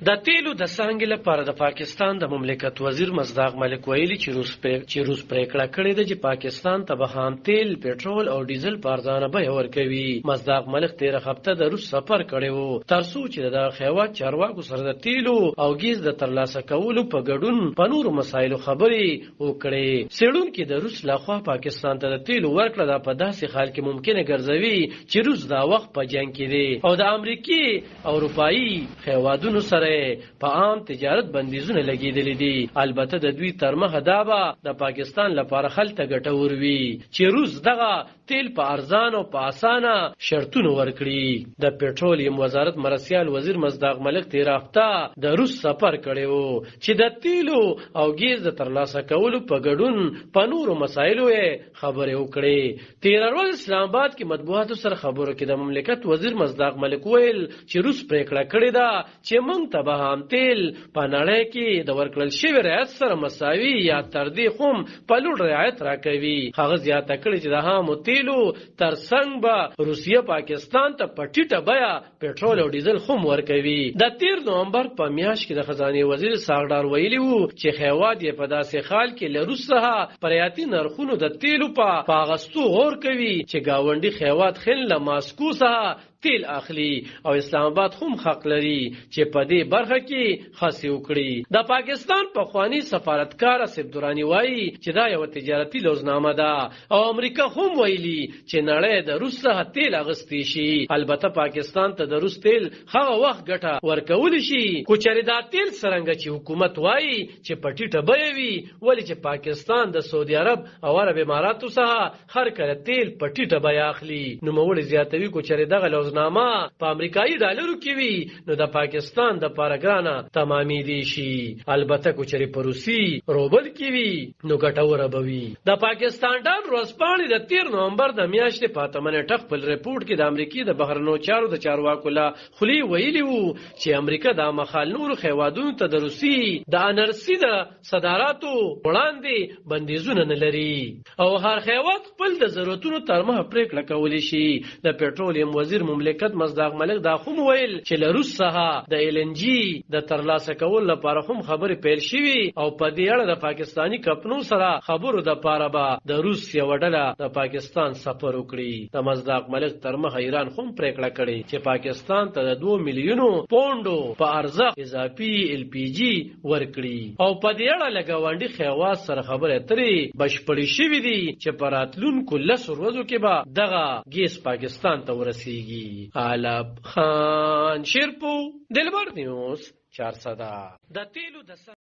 د تیلو د څانګې لپاره د پاکستان د مملکت وزیر مصداق ملک ویلي چې روس پریکړه کړې ده چې پاکستان ته به خام تیل، پټرول او ډیزل په ارزانه بیه ورکوي. مصداق ملک 13 هفته د روس سفر کړی و ترڅو چې د هیواد چارواکو سره د تیلو او ګیز د ترلاسه کولو په ګډون په نورو مسایلو خبرې وکړي. څېړونکي د روس لخوا پاکستان ته د تیلو ورکړه دا په داسې حال کې ممکنه ګرځوي چې روس دا وخت په جنگ کې دی او د امریکای او اروپایي هیوادونو سره په عام تجارت بندیزونه لګیدلې دي. البته د دوی ترمه دا به د پاکستان لپاره خلته ګټور وي چې روس دغه تیل په ارزان او په اسانه شرطونه ورکړي. د پټرولیم وزارت مرسیال وزیر مصداق ملک 13 هفته د روس سفر کړی و چې د تیلو او ګیز د ترلاسه کولو په ګډون په نورو مسایلو خبرې وکړي. 13 ورځ اسلام آباد کې مطبوعاتو سره خبرو کې د مملکت وزیر مصداق ملک ویل چې روس پریکړه کړې ده چې موږ ته به هم تیل په نړۍ کې د ورکړل شوي رعایت سره مساوي یا تر دې هم په لوړ رعایت راکوي. هغه زیاته کړې چې د هامو تیلو ترڅنګ به روسیه پاکستان ته په ټیټه بیه پټرول او ډیزل هم ورکوي. د 13 نومبر په میاشت کې د خزانه وزیر ساغډار ویلي وو چې هیواد یې په داسې حال کې له روس څخه پریاتي نرخونو د تیلو په اغستو غور کوي چې گاونډي هیواد خل له ماسکو څخه تیل اخلي او اسلام آباد هم حق لري چې په دې برخه کې خاصه وکړي. د پاکستان پخوانی سفارتکار اسف دورانی وایي چې دا یو تجارتي لوزنامه ده او امریکا هم ویلي چې نړۍ د روس څخه تیل اغستی شي. البته پاکستان ته د روس تیل هغه وخت ګټه ورکول شي کو چې دا تیل څنګه چې حکومت وایي چې پټیټه بیه وي ولې چې پاکستان د سعودي عرب او عرب اماراتو څخه هر کله تیل پټیټه بیه اخلي. نو موږ زیاتوي کو چې دغه نامه په امریکایي ډالرو کې وي نو د پاکستان د پارګرانه تمامي دي شي. البته کوچري په روسي روبل کې وي نو ګټوره به وي. د پاکستان ډالر ورځپاڼې د 13 نومبر د میاشتې په 8 خپل ریپورت کې د امریکای د بهرنیو چارو د چارواکو له خلی ویلي وو چې امریکا د مخال نور هیوادونو ته د روسي د انرسي د صادراتو وړاندې بندیزونه نه لري او هر هیواد خپل د ضرورتونو ترمه پریکړه کولی شي. د پټرولیم وزیر مملکت مصداق ملک دا هم ویل چې له روس څخه د ال ان جی د ترلاسه کولو لپاره هم خبرې پیل شوي او په دې اړه د پاکستانی کمپنو سره خبرو د پاره به د روس یو ډله د پاکستان سفر وکړي. د مصداق ملک ترمه ایران هم پریکړه کړې چې پاکستان ته د 2 میلیونو پونډو په ارزښت اضافي ال پی جی ورکړي او په دې اړه لګاونډي خیوات سره خبرې اترې بشپړې شوې دي چې په راتلونکو 10 ورځو کې به دغه ګیس پاکستان ته ورسیږي. علب خان شیرپو دلبر نیوز 400 د تیلو د